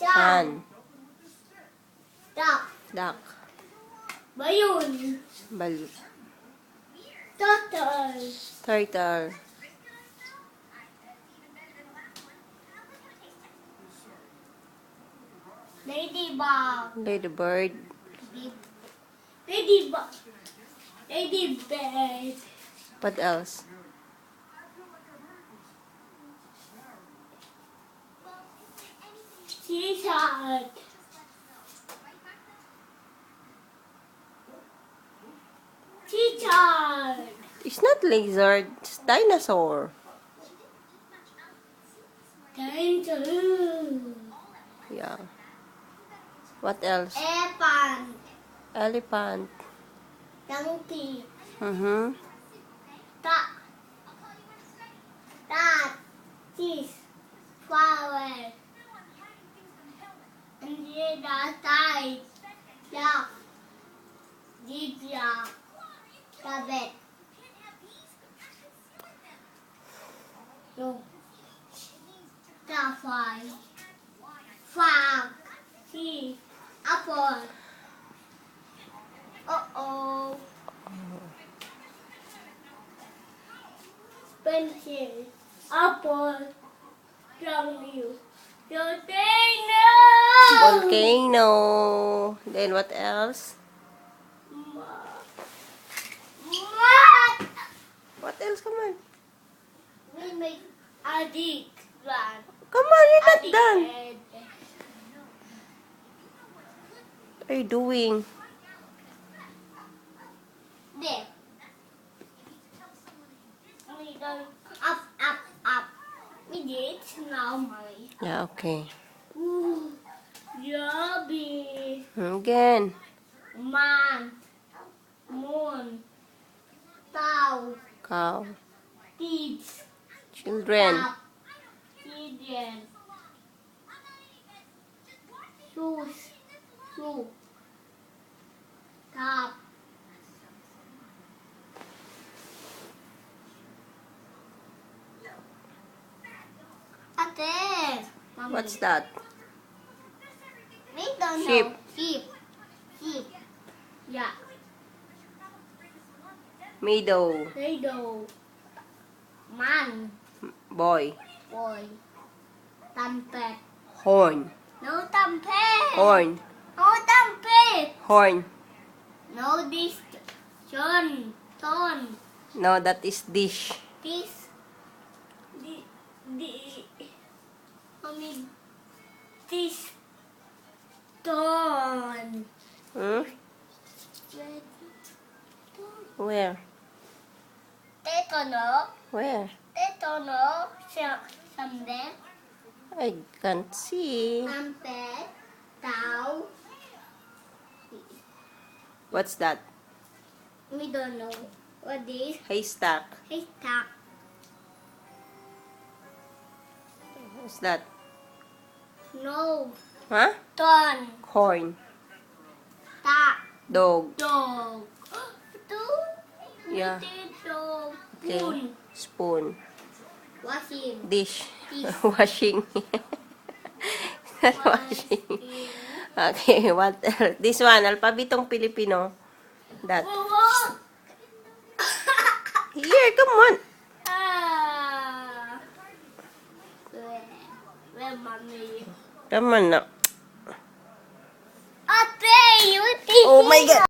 Sun. Duck. Duck. Balloon. Balloon. Turtle. Turtle. Ladybug. Ladybird. Ladybug. Ladybird. What else? Lizard. Lizard. It's not lizard. It's dinosaur. Dinosaur. Yeah. What else? Elephant. Elephant. Donkey. Mm-hmm. Duck. Rat. Fish. Flower. And the other side. Duck. Zebra. Rabbit. No. Starfly. Frog. Sea. Apple. Uh-oh. Pencil. Apple. Volcano. Volcano. Then what else? What? What else? Come on. We make a dick one. Come on, you're not done. What are you doing? There. We go up, up, up. We did normally. Yeah, okay. Ooh, yummy. Again. Man, moon, cow, Cow. kids, Children. duck, pigeon, shoes, shoe, cup. Ate, Mommy. What's that? We don't Sheep. know. Sheep. Sheep. Yeah. Meadow. Riddle. Man. Boy. Boy. Trumpet. Horn. No trumpet. Horn. No trumpet. Horn. No this. John. Ton. No, that is dish. This. The. Mommy. This. Ton. Hmm? Where? Tetono. Where? Tetono. Something. I can't see. Trumpet. Cow. What's that? We don't know. What is? Haystack. Haystack. What's that? No. Huh? Ton. Corn. Ta. Dog. Dog. Two. Yeah. Dog. Okay. Spoon. Spoon. Washing. Dish. Dish. Washing. Not washing. Okay, what else? This one, alphabetong Filipino. That. Here, come on. Ah. Where mommy? Come on now. Ate, you think? Oh my God.